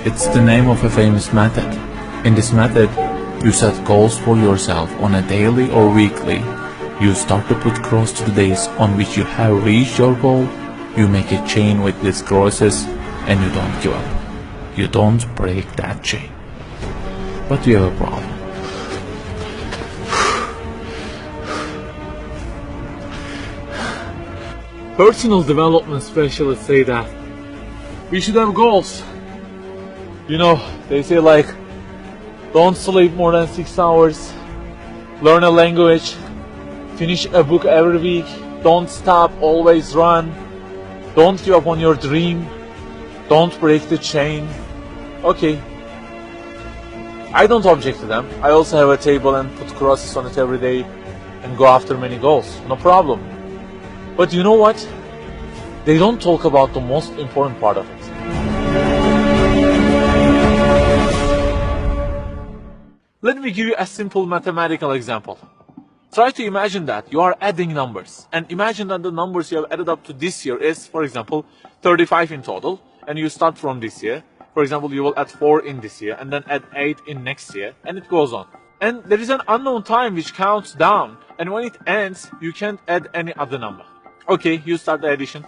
It's the name of a famous method. In this method, you set goals for yourself on a daily or weekly. You start to put cross to the days on which you have reached your goal. You make a chain with these crosses and you don't give up. You don't break that chain. But you have a problem. Personal development specialists say that we should have goals. You know, they say like, don't sleep more than 6 hours, learn a language, finish a book every week, don't stop, always run, don't give up on your dream, don't break the chain. Okay, I don't object to them. I also have a table and put crosses on it every day and go after many goals, no problem. But you know what? They don't talk about the most important part of it. Let me give you a simple mathematical example. Try to imagine that you are adding numbers, and imagine that the numbers you have added up to this year is, for example, 35 in total, and you start from this year. For example, you will add 4 in this year, and then add 8 in next year, and it goes on. And there is an unknown time which counts down, and when it ends, you can't add any other number. Okay, you start the addition.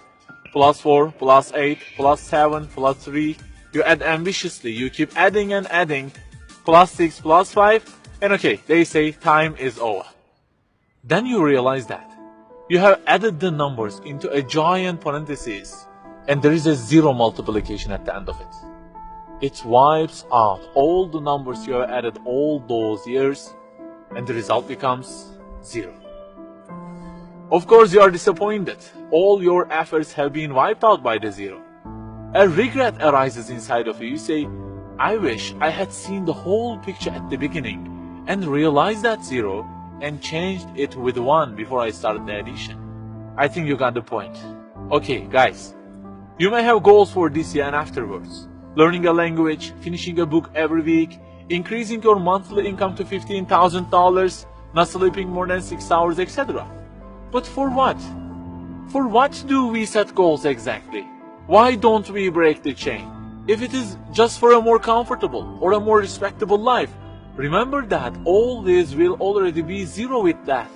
Plus 4, plus 8, plus 7, plus 3. You add ambitiously, you keep adding and adding. Plus 6, plus 5, and okay, they say time is over. Then you realize that you have added the numbers into a giant parenthesis, and there is a zero multiplication at the end of it. It wipes out all the numbers you have added all those years, and the result becomes 0. Of course, you are disappointed. All your efforts have been wiped out by the 0. A regret arises inside of you. You say, I wish I had seen the whole picture at the beginning and realized that 0 and changed it with 1 before I started the addition. I think you got the point. Okay, guys, you may have goals for this year and afterwards. Learning a language, finishing a book every week, increasing your monthly income to $15,000, not sleeping more than 6 hours, etc. But for what? For what do we set goals exactly? Why don't we break the chain? If it is just for a more comfortable or a more respectable life, remember that all this will already be 0 with death.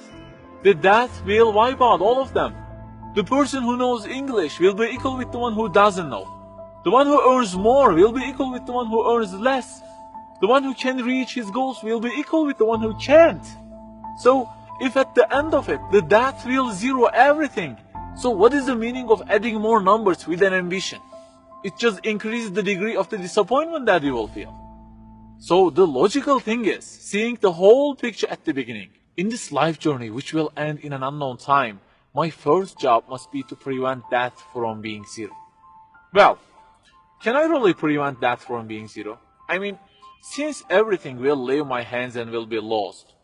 The death will wipe out all of them. The person who knows English will be equal with the one who doesn't know. The one who earns more will be equal with the one who earns less. The one who can reach his goals will be equal with the one who can't. So, if at the end of it, the death will 0 everything, so what is the meaning of adding more numbers with an ambition? It just increases the degree of the disappointment that you will feel. So the logical thing is, seeing the whole picture at the beginning. In this life journey, which will end in an unknown time, my first job must be to prevent death from being 0. Well, can I really prevent death from being 0? I mean, since everything will leave my hands and will be lost,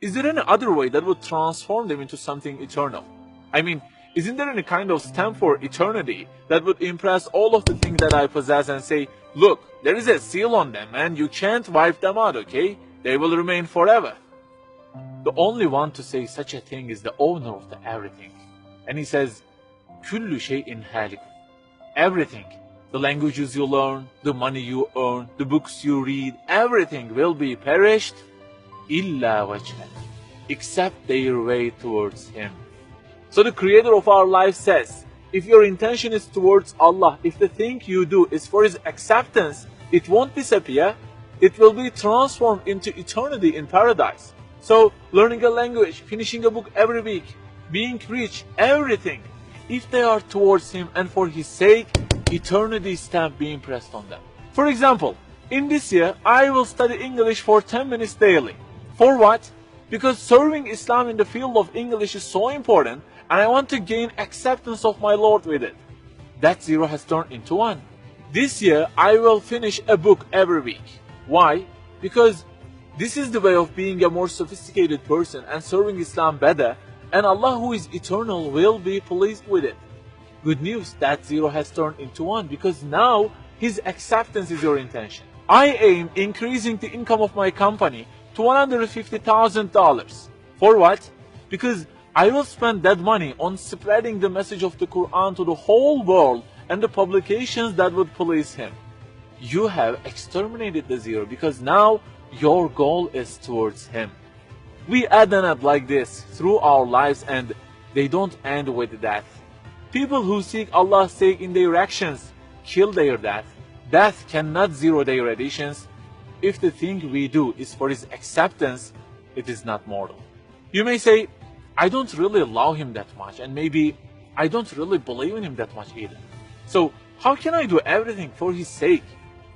is there any other way that would transform them into something eternal? I mean, isn't there any kind of stamp for eternity that would impress all of the things that I possess and say, look, there is a seal on them and you can't wipe them out, okay? They will remain forever. The only one to say such a thing is the owner of the everything. And he says, كُلُّ شَيْءٍ هَالِكٌ. Everything, the languages you learn, the money you earn, the books you read, everything will be perished, إِلَّا وَجْهَهُ, except their way towards Him. So the creator of our life says, if your intention is towards Allah, if the thing you do is for His acceptance, it won't disappear, it will be transformed into eternity in paradise. So learning a language, finishing a book every week, being rich, everything, if they are towards Him and for His sake, eternity stamp being pressed on them. For example, in this year, I will study English for 10 minutes daily. For what? Because serving Islam in the field of English is so important, and I want to gain acceptance of my Lord with it. That 0 has turned into 1. This year, I will finish a book every week. Why? Because this is the way of being a more sophisticated person and serving Islam better, and Allah who is eternal will be pleased with it. Good news, that 0 has turned into 1 because now His acceptance is your intention. I aim increasing the income of my company to $150,000. For what? Because I will spend that money on spreading the message of the Quran to the whole world and the publications that would please Him. you have exterminated the zero because now your goal is towards him. We add and add like this through our lives, and they don't end with death. People who seek Allah's sake in their actions kill their death. Death cannot zero their additions. If the thing we do is for his acceptance, it is not mortal. You may say, I don't really love him that much, and maybe I don't really believe in him that much either. So how can I do everything for his sake?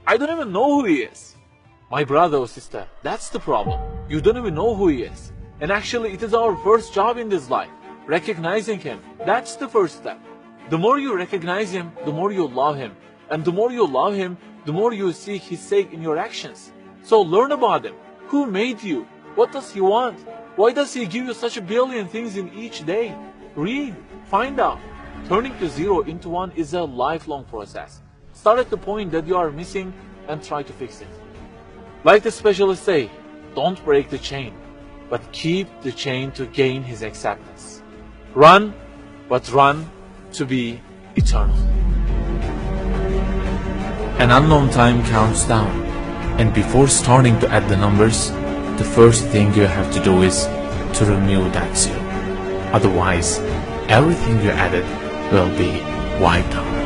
I don't even know who he is. My brother or sister, that's the problem. You don't even know who he is. And actually it is our first job in this life, recognizing him. That's the first step. The more you recognize him, the more you love him. And the more you love him, the more you seek his sake in your actions. So learn about him. Who made you? What does he want? Why does he give you such a billion things in each day? Read, find out. Turning the zero into one is a lifelong process. Start at the point that you are missing and try to fix it. Like the specialists say, don't break the chain, but keep the chain to gain his acceptance. Run, but run to be eternal. An unknown time counts down, and before starting to add the numbers, the first thing you have to do is to remove that zero. Otherwise, everything you added will be wiped out.